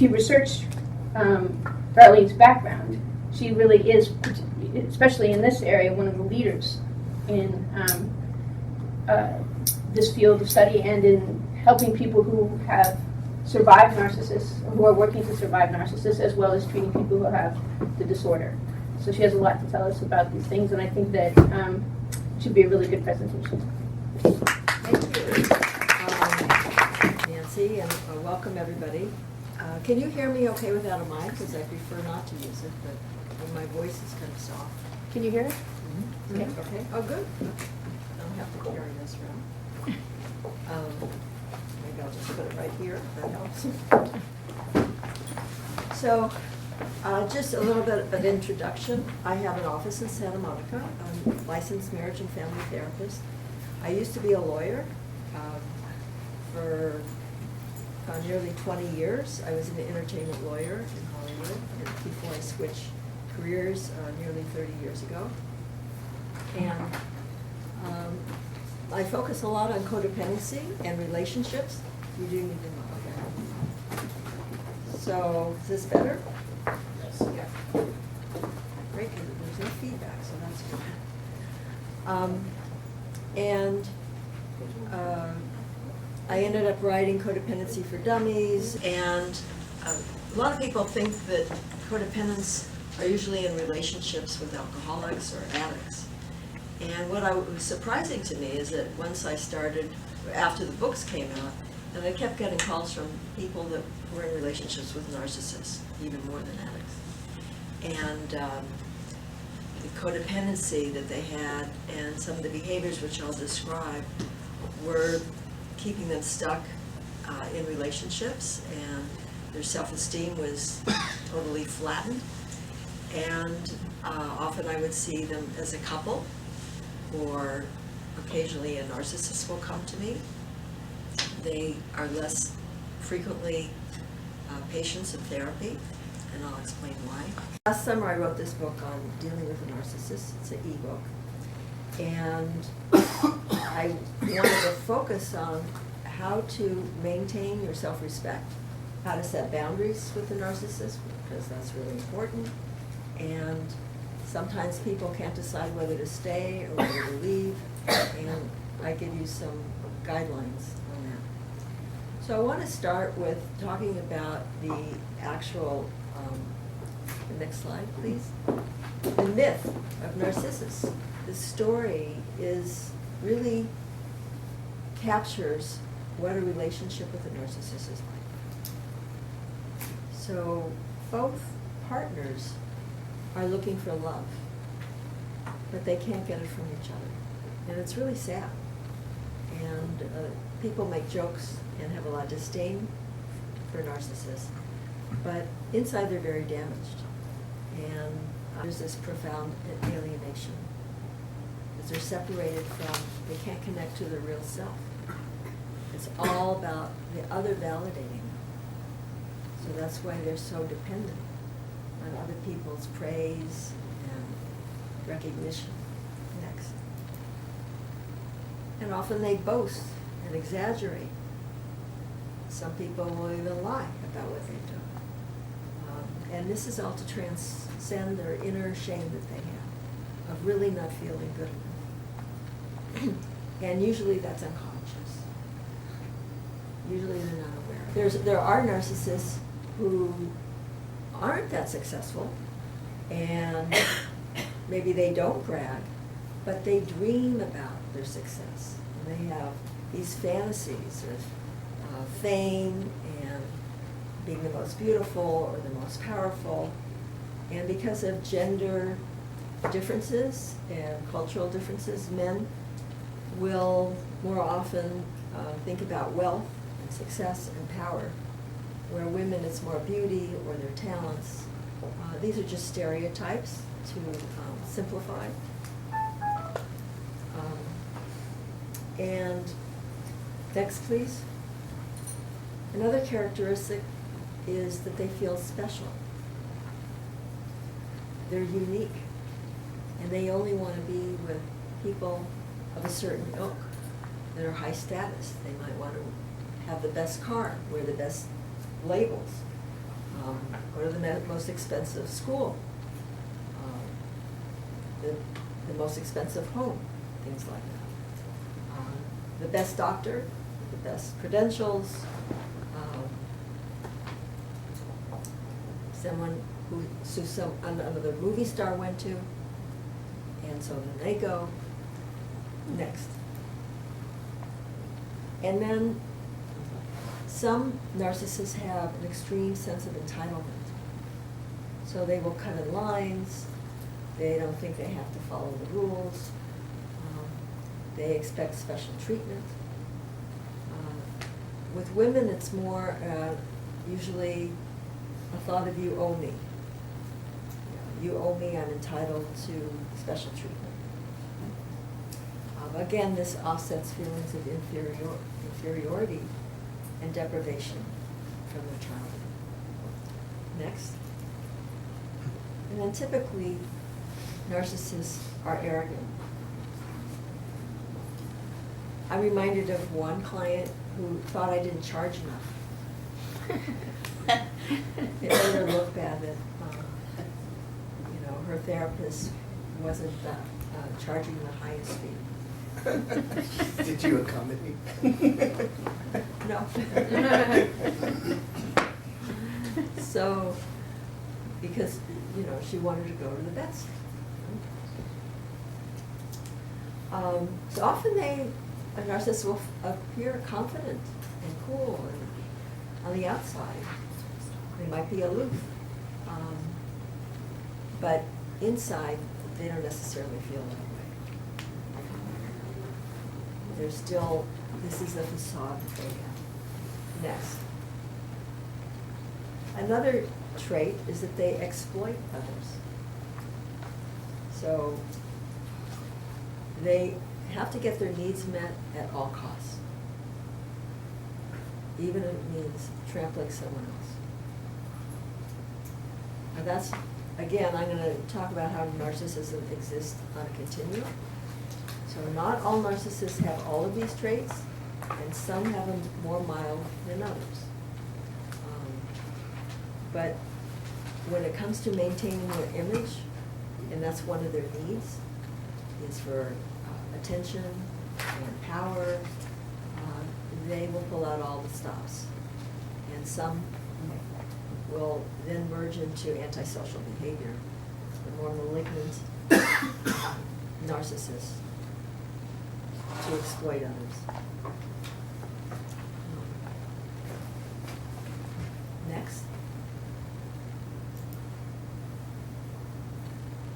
you research Darlene's background, she really is, especially in this area, one of the leaders in this field of study and in helping people who have survived narcissists, who are working to survive narcissists, as well as treating people who have the disorder. So she has a lot to tell us about these things, and I think that should be a really good presentation. Thank you, Nancy, and welcome everybody. Can you hear me okay without a mic? Because I prefer not to use it, but my voice is kind of soft. Can you hear it? Mm-hmm. Okay. Okay. Oh, good. I don't have to carry this around. Maybe I'll just put it right here. That helps. So, just a little bit of introduction. I have an office in Santa Monica. I'm a licensed marriage and family therapist. I used to be a lawyer for nearly 20 years. I was an entertainment lawyer in Hollywood before I switched careers nearly 30 years ago. And I focus a lot on codependency and relationships. You do need to know. Okay. So, is this better? Yes. Yeah. Great, because there's no feedback, so that's good. I ended up writing Codependency for Dummies, and a lot of people think that codependents are usually in relationships with alcoholics or addicts. And what was surprising to me is that once I started, after the books came out, and I kept getting calls from people that were in relationships with narcissists, even more than addicts. And the codependency that they had and some of the behaviors which I'll describe were keeping them stuck in relationships, and their self-esteem was totally flattened. And often I would see them as a couple, or occasionally a narcissist will come to me. They are less frequently patients in therapy, and I'll explain why. Last summer I wrote this book on dealing with a narcissist. It's an e-book. And I wanted to focus on how to maintain your self-respect, how to set boundaries with the narcissist, because that's really important. And sometimes people can't decide whether to stay or whether to leave, and I give you some guidelines on that. So I want to start with talking about the actual, the next slide, please. The myth of Narcissus. The story really captures what a relationship with a narcissist is like. So both partners are looking for love, but they can't get it from each other. And it's really sad. And people make jokes and have a lot of disdain for narcissists, but inside they're very damaged. And there's this profound alienation. Because they're separated from, they can't connect to their real self. It's all about the other validating them. So that's why they're so dependent on other people's praise and recognition. Next. And often they boast and exaggerate. Some people will even lie about what they've done. And this is all to transcend their inner shame that they have of really not feeling good enough. And usually that's unconscious. Usually they're not aware. There are narcissists who aren't that successful, and maybe they don't brag, but they dream about their success. And they have these fantasies of fame and being the most beautiful or the most powerful. And because of gender differences and cultural differences, men will more often think about wealth and success and power, where women it's more beauty or their talents. These are just stereotypes to simplify. And next, please. Another characteristic is that they feel special. They're unique, and they only want to be with people of a certain ilk that are high status. They might want to have the best car, wear the best labels, Go to the most expensive school, the most expensive home, things like that. The best doctor, the best credentials, someone who another movie star went to, and so then they go next. And then some narcissists have an extreme sense of entitlement. So they will cut in lines, they don't think they have to follow the rules, they expect special treatment. With women, it's more usually a thought of you owe me. You owe me, I'm entitled to special treatment. Again, this offsets feelings of inferiority and deprivation from their childhood. Next. And then typically, narcissists are arrogant. I'm reminded of one client who thought I didn't charge enough. It made her look bad that her therapist wasn't charging the highest fee. Did you accommodate? No. So, because, she wanted to go to the best. So often a narcissist will appear confident and cool, and on the outside, they might be aloof. But inside, they don't necessarily feel that way. They're still, this is the facade that they have. Next. Another trait is that they exploit others. So they have to get their needs met at all costs, even if it means trampling someone else. Now that's, again, I'm going to talk about how narcissism exists on a continuum. So not all narcissists have all of these traits, and some have them more mild than others. But when it comes to maintaining their image, and that's one of their needs, is for attention and power, they will pull out all the stops. And some will then merge into antisocial behavior, the more malignant narcissists, to exploit others. Next.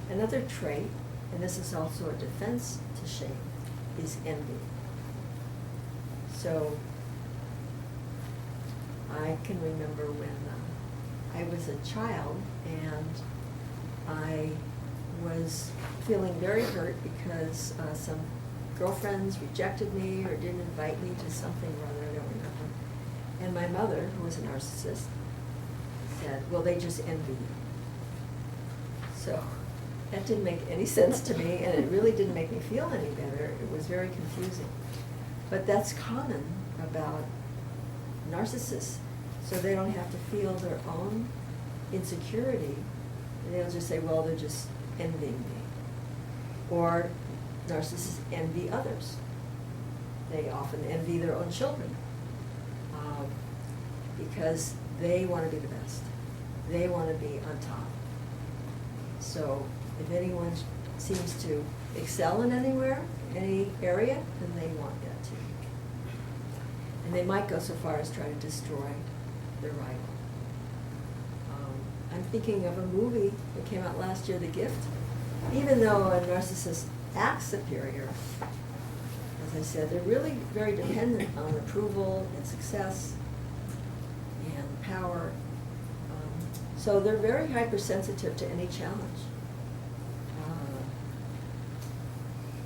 Another trait, and this is also a defense to shame, is envy. So I can remember when I was a child and I was feeling very hurt because some girlfriends rejected me or didn't invite me to something or other, I don't remember. And my mother, who was a narcissist, said, well, they just envy you. So that didn't make any sense to me, and it really didn't make me feel any better. It was very confusing. But that's common about narcissists, so they don't have to feel their own insecurity. They'll just say, well, they're just envying me. Or narcissists envy others. They often envy their own children because they want to be the best. They want to be on top. So if anyone seems to excel in anywhere, any area, then they want that too. And they might go so far as try to destroy their rival. I'm thinking of a movie that came out last year, The Gift. Even though a narcissist acts superior, as I said, they're really very dependent on approval and success and power. So they're very hypersensitive to any challenge.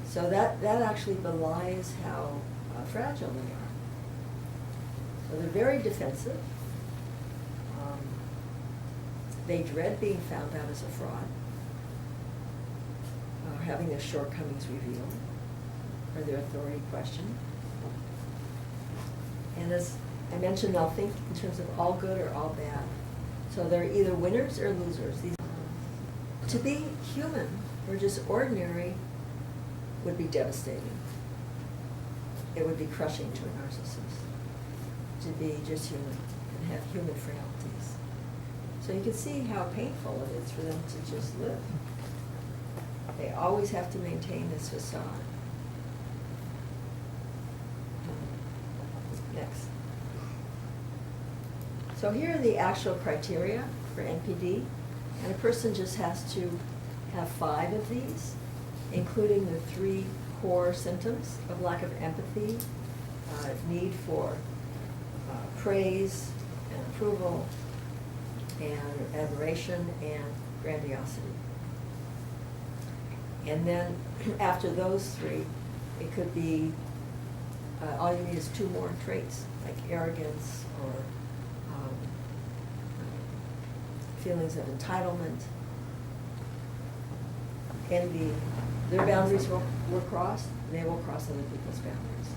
So that actually belies how fragile they are. So they're very defensive. They dread being found out as a fraud, having their shortcomings revealed, or their authority questioned. And as I mentioned, they'll think in terms of all good or all bad. So they're either winners or losers. To be human or just ordinary would be devastating. It would be crushing to a narcissist to be just human and have human frailties. So you can see how painful it is for them to just live. They always have to maintain this facade. Next. So here are the actual criteria for NPD, and a person just has to have 5 of these, including the 3 core symptoms of lack of empathy, need for praise and approval, and admiration and grandiosity. And then after those 3, it could be, all you need is 2 more traits, like arrogance or feelings of entitlement, envy. Their boundaries were crossed, and they will cross other people's boundaries.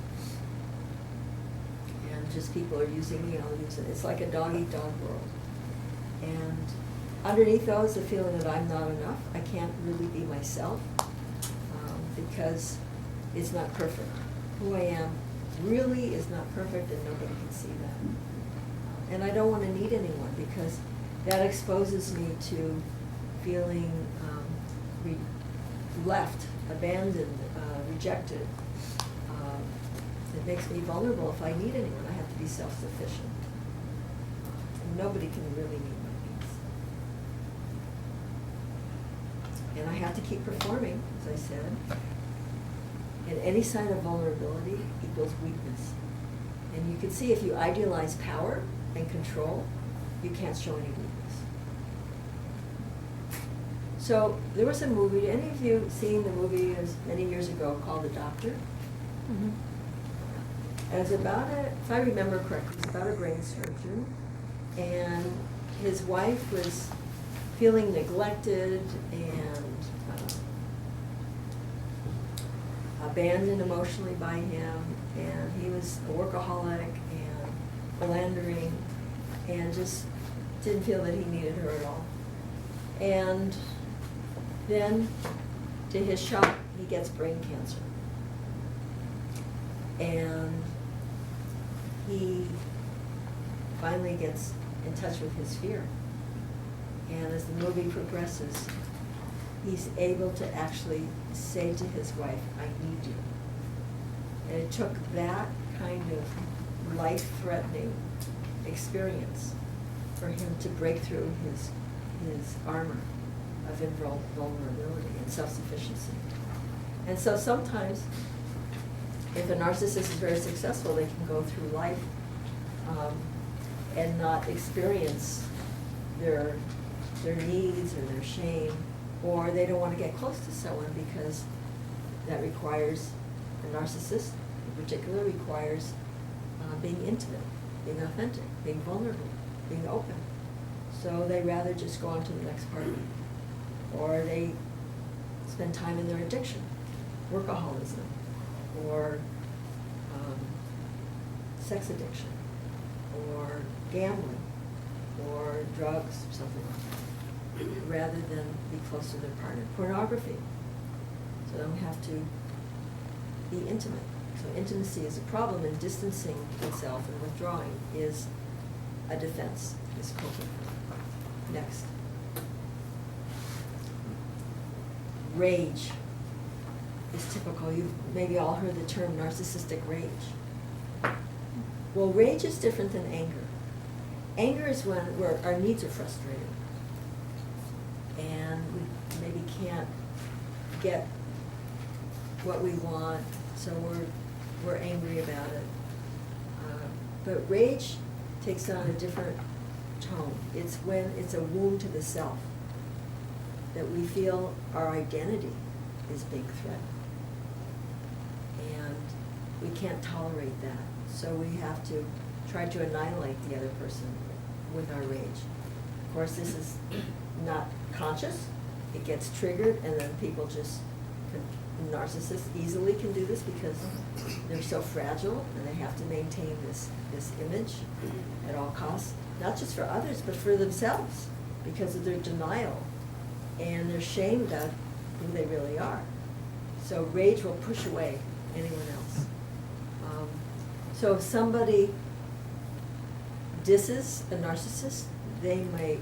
And just people are using, it's like a dog-eat-dog world. And underneath those, the feeling that I'm not enough, I can't really be myself, because it's not perfect. Who I am really is not perfect, and nobody can see that. And I don't want to need anyone, because that exposes me to feeling left, abandoned, rejected. It makes me vulnerable. If I need anyone, I have to be self-sufficient. And nobody can really meet my needs. And I have to keep performing, as I said. And any sign of vulnerability equals weakness. And you can see if you idealize power and control, you can't show any weakness. So there was a movie, any of you seen the movie many years ago called The Doctor? Mm-hmm. And it's about if I remember correctly, it's about a brain surgeon, and his wife was feeling neglected and abandoned emotionally by him, and he was a workaholic and philandering and just didn't feel that he needed her at all. And then, to his shock, he gets brain cancer. And he finally gets in touch with his fear. And as the movie progresses, he's able to actually say to his wife, "I need you." And it took that kind of life-threatening experience for him to break through his armor of invulnerability and self-sufficiency. And so sometimes, if a narcissist is very successful, they can go through life and not experience their needs or their shame, or they don't want to get close to someone because that requires, a narcissist in particular requires being intimate, being authentic, being vulnerable, being open. So they rather just go on to the next party. Or they spend time in their addiction, workaholism, or sex addiction, or gambling, or drugs, or something like that, rather than be close to their partner. Pornography, so they don't have to be intimate. So intimacy is a problem, and distancing oneself and withdrawing is a defense, is coping. Next. Rage is typical. You've maybe all heard the term narcissistic rage. Well, rage is different than anger. Anger is where our needs are frustrated, and we maybe can't get what we want, so we're angry about it. But rage takes on a different tone. It's when it's a wound to the self, that we feel our identity is being threatened. And we can't tolerate that. So we have to try to annihilate the other person with our rage. Of course, this is not conscious. It gets triggered, and then people just Narcissists easily can do this because they're so fragile and they have to maintain this image at all costs, not just for others, but for themselves, because of their denial and their shame about who they really are. So rage will push away anyone else. So if somebody disses a narcissist, they may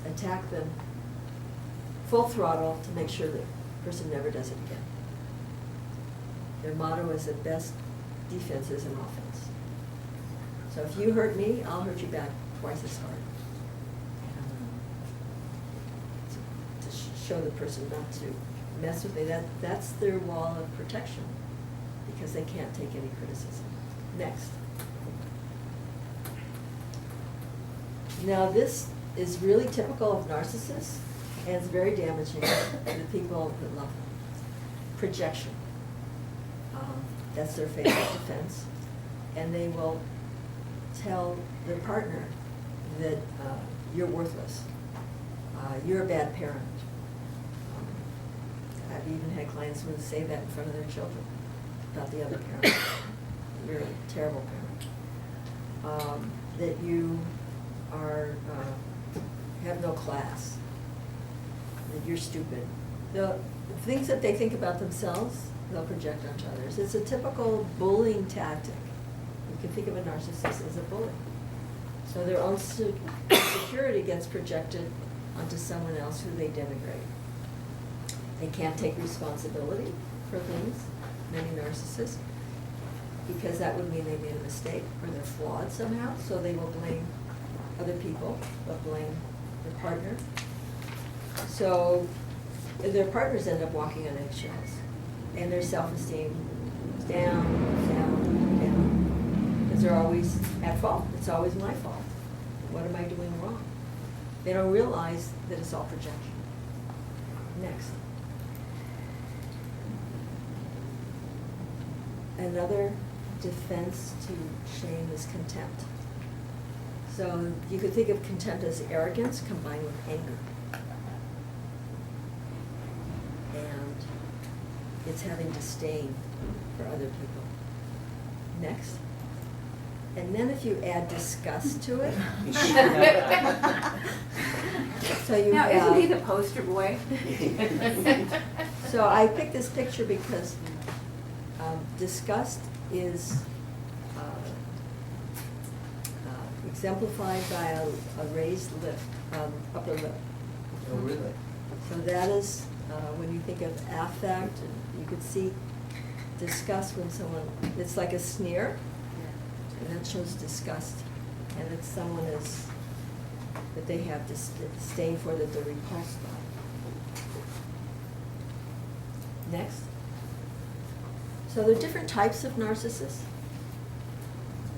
attack them full throttle to make sure the person never does it again. Their motto is that best defense is an offense. So if you hurt me, I'll hurt you back twice as hard. To show the person not to mess with me, that's their wall of protection, because they can't take any criticism. Next. Now this is really typical of narcissists, and it's very damaging to the people that love them. Projection. That's their favorite defense. And they will tell their partner that you're worthless. You're a bad parent. I've even had clients who would say that in front of their children about the other parent. You're a terrible parent. That you are have no class. That you're stupid. The things that they think about themselves, they'll project onto others. It's a typical bullying tactic. You can think of a narcissist as a bully. So their own security gets projected onto someone else who they denigrate. They can't take responsibility for things, many narcissists, because that would mean they made a mistake or they're flawed somehow, so they will blame other people, they'll blame their partner. So their partners end up walking on eggshells, and their self-esteem is down, down, down, because they're always at fault. It's always my fault. What am I doing wrong? They don't realize that it's all projection. Next. Another defense to shame is contempt. So you could think of contempt as arrogance combined with anger. And it's having disdain for other people. Next. And then if you add disgust to it, so you Now, have, isn't he the poster boy? So I picked this picture because disgust is exemplified by a raised lip, upper lip. Oh, really? So that is, when you think of affect, you could see disgust when someone, it's like a sneer, and that shows disgust. And it's someone that they have disdain for, that they're repulsed by. Next. So there are different types of narcissists.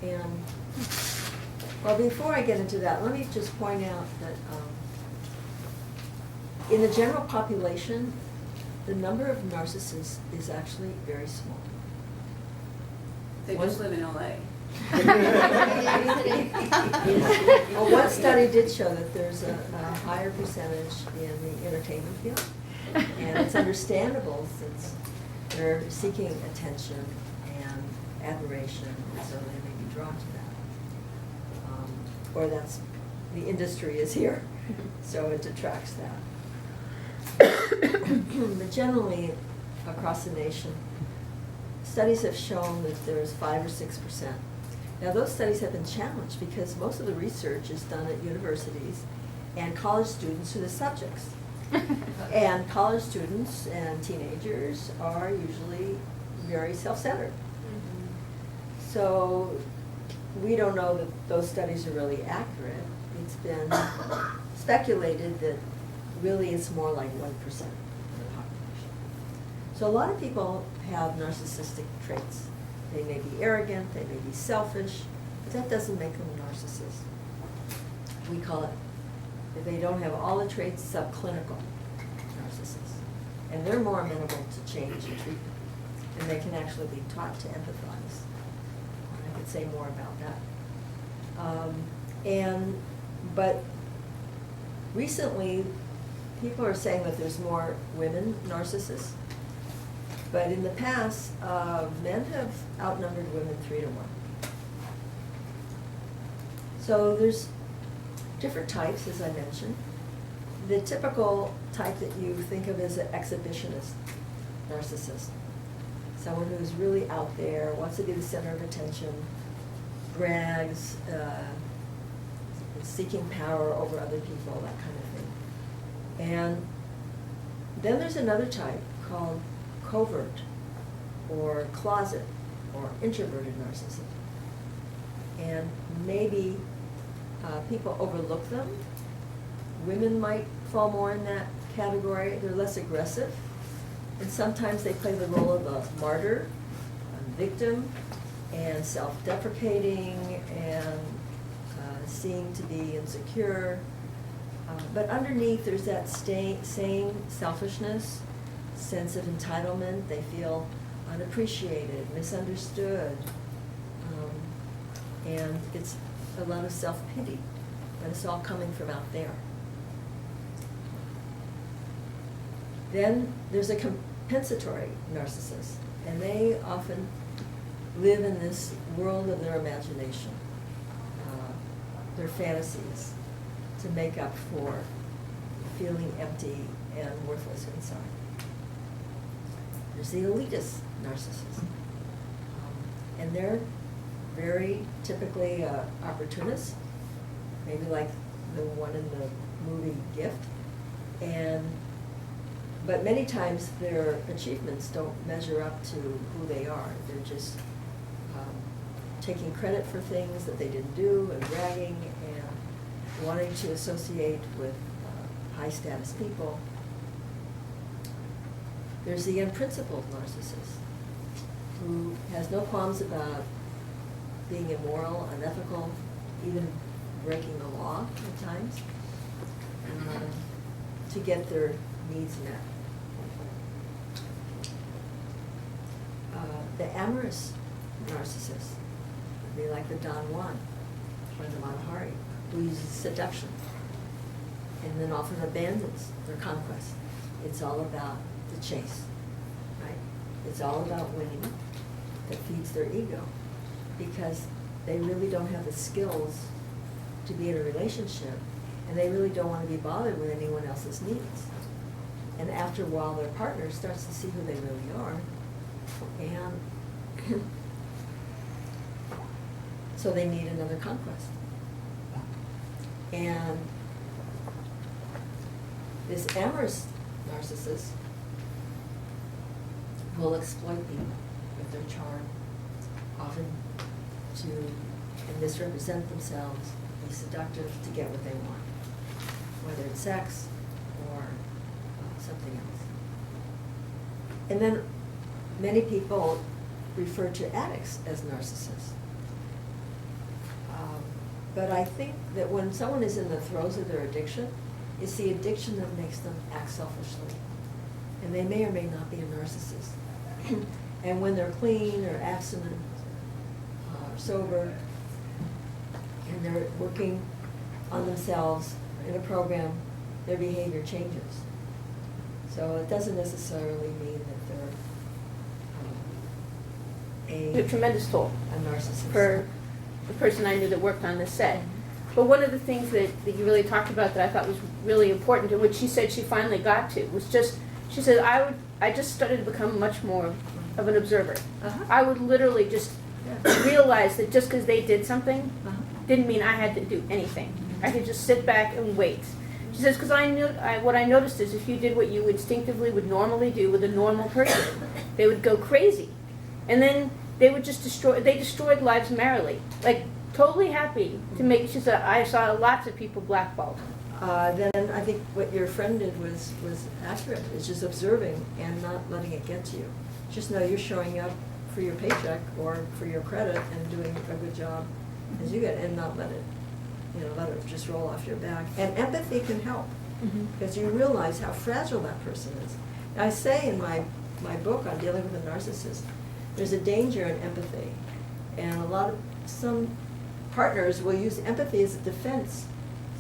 And, well, before I get into that, let me just point out that in the general population, the number of narcissists is actually very small. They just live in LA. Well, one study did show that there's a higher percentage in the entertainment field, and it's understandable since they're seeking attention and admiration, and so they may be drawn to that. Or that's, the industry is here, so it detracts that. But generally, across the nation, studies have shown that there's 5 or 6%. Now, those studies have been challenged because most of the research is done at universities and college students are the subjects. And college students and teenagers are usually very self-centered. So we don't know that those studies are really accurate. It's been speculated that really it's more like 1% of the population. So a lot of people have narcissistic traits. They may be arrogant, they may be selfish, but that doesn't make them a narcissist. We call it, if they don't have all the traits, subclinical narcissists. And they're more amenable to change and treatment. And they can actually be taught to empathize. And I could say more about that. But recently, people are saying that there's more women narcissists, but in the past, men have outnumbered women 3-1. So there's different types, as I mentioned. The typical type that you think of as an exhibitionist narcissist, someone who's really out there, wants to be the center of attention, brags, seeking power over other people, that kind of thing. And then there's another type called covert or closet or introverted narcissism. And maybe people overlook them. Women might fall more in that category. They're less aggressive. And sometimes they play the role of a martyr, a victim, and self-deprecating, and seem to be insecure. But underneath, there's that same selfishness, sense of entitlement. They feel unappreciated, misunderstood. And it's a lot of self-pity, but it's all coming from out there. Then there's a compensatory narcissist, and they often live in this world of their imagination, their fantasies, to make up for feeling empty and worthless inside. There's the elitist narcissist, and they're very typically opportunists, maybe like the one in the movie Gift, but many times their achievements don't measure up to who they are. They're just taking credit for things that they didn't do and bragging and wanting to associate with high status people. There's the unprincipled narcissist who has no qualms about being immoral, unethical, even breaking the law at times, to get their needs met. The amorous narcissist would be like the Don Juan or the Manahari, who uses seduction and then often abandons their conquest. It's all about the chase, right? It's all about winning that feeds their ego, because they really don't have the skills to be in a relationship, and they really don't want to be bothered with anyone else's needs. And after a while, their partner starts to see who they really are, and so they need another conquest. And this amorous narcissist will exploit people with their charm, often and misrepresent themselves, be seductive to get what they want, whether it's sex or something else. And then many people refer to addicts as narcissists. But I think that when someone is in the throes of their addiction, it's the addiction that makes them act selfishly. And they may or may not be a narcissist. And when they're clean or abstinent, sober, and they're working on themselves in a program, their behavior changes. So it doesn't necessarily mean that they're A tremendous toll a narcissist. for the person I knew that worked on this set. But one of the things that you really talked about that I thought was really important, and which she said she finally got to, was just, she said, I just started to become much more of an observer. Uh-huh. I would literally just realize that just because they did something didn't mean I had to do anything. I could just sit back and wait. She says, because what I noticed is if you did what you instinctively would normally do with a normal person, they would go crazy. And then they would just destroyed lives merrily. Like, totally happy to make, she said, I saw lots of people blackballed. Then I think what your friend did was accurate. It's just observing and not letting it get to you. Just know you're showing up for your paycheck or for your credit and doing a good job as you get, and not let it just roll off your back. And empathy can help, because you realize how fragile that person is. I say in my book on dealing with a narcissist, there's a danger in empathy, and some partners will use empathy as a defense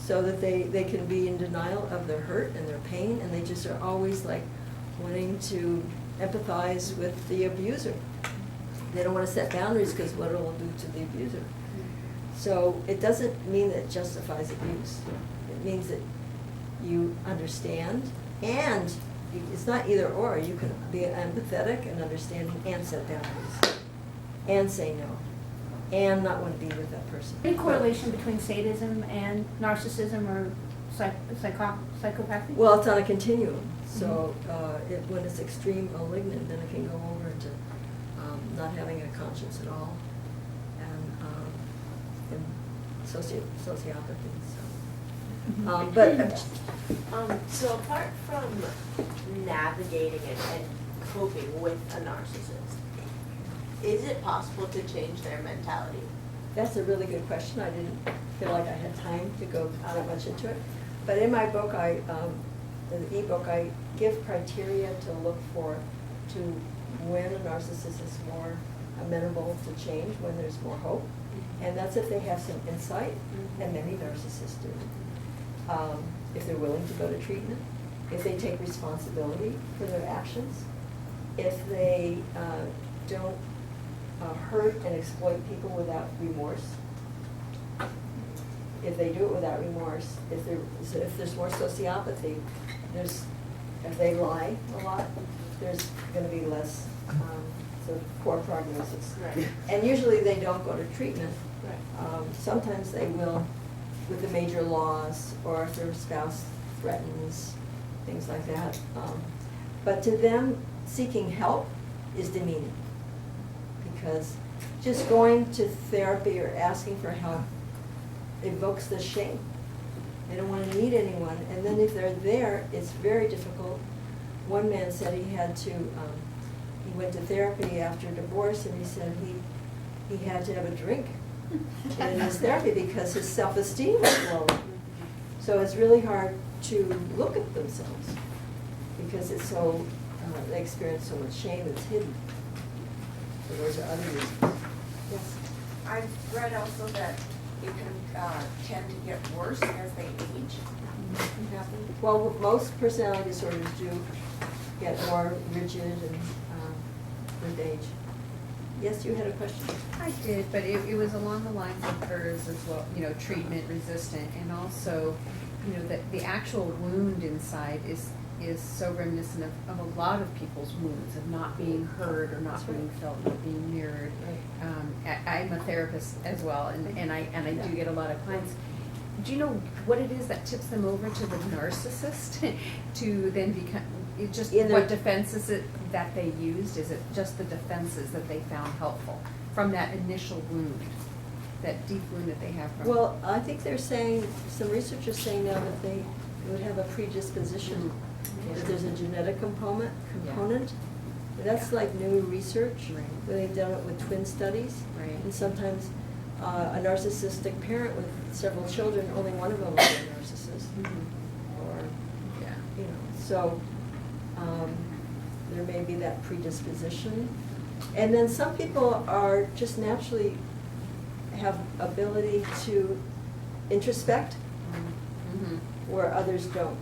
so that they can be in denial of their hurt and their pain, and they just are always like wanting to empathize with the abuser. They don't want to set boundaries because what it'll do to the abuser. So it doesn't mean that it justifies abuse. It means that you understand, and it's not either or. You can be empathetic and understanding and set boundaries and say no and not want to be with that person. Any correlation between sadism and narcissism or psychopathy? Well, it's on a continuum. So when it's extreme malignant, then it can go over into not having a conscience at all, and sociopathy. So apart from navigating and coping with a narcissist, is it possible to change their mentality? That's a really good question. I didn't feel like I had time to go that much into it. But in my book, the ebook, I give criteria to look for to when a narcissist is more amenable to change, when there's more hope. And that's if they have some insight, and many narcissists do. If they're willing to go to treatment, if they take responsibility for their actions, if they don't hurt and exploit people without remorse, if they do it without remorse, if there's more sociopathy, if they lie a lot, there's going to be less sort of poor prognosis. Right. And usually they don't go to treatment. Right. Sometimes they will with the major loss, or if their spouse threatens, things like that. But to them, seeking help is demeaning, because just going to therapy or asking for help evokes the shame. They don't want to meet anyone, and then if they're there, it's very difficult. One man said he had to, he went to therapy after divorce, and he said he had to have a drink in his therapy because his self-esteem was low. So it's really hard to look at themselves because it's so, they experience so much shame that's hidden. So those are other reasons. Yes? I've read also that it can tend to get worse as they age. Well, most personality disorders do get more rigid and with age. Yes, you had a question? I did, but it was along the lines of hers as well, treatment resistant, and also, that the actual wound inside is so reminiscent of a lot of people's wounds, of not being heard or not being felt, not being mirrored. I'm a therapist as well, and I do get a lot of clients. Do you know what it is that tips them over to the narcissist to then become, what defenses that they used? Is it just the defenses that they found helpful from that initial wound, that deep wound that they have from? Well, I think they're saying, some research is saying now that they would have a predisposition, that there's a genetic component. That's like new research, where they've done it with twin studies. Right. And sometimes a narcissistic parent with several children, only one of them will be a narcissist. Or, so there may be that predisposition. And then some people are just naturally have ability to introspect, where others don't.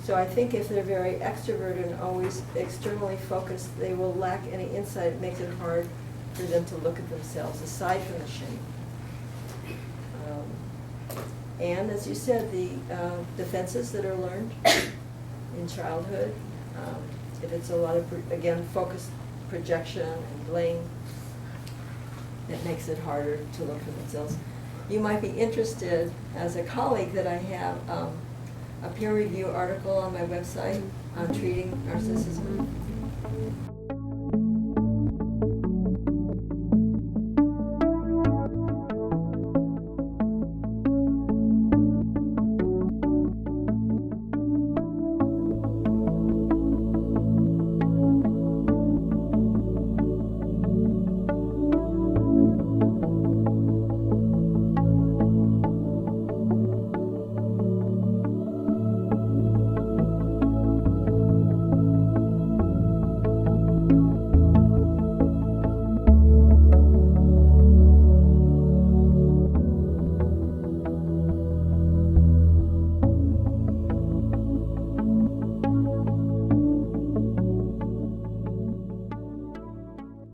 So I think if they're very extroverted and always externally focused, they will lack any insight. It makes it hard for them to look at themselves, aside from the shame. And as you said, the defenses that are learned in childhood, if it's a lot of, again, focused projection and blame, it makes it harder to look at themselves. You might be interested, as a colleague, that I have a peer review article on my website on treating narcissism.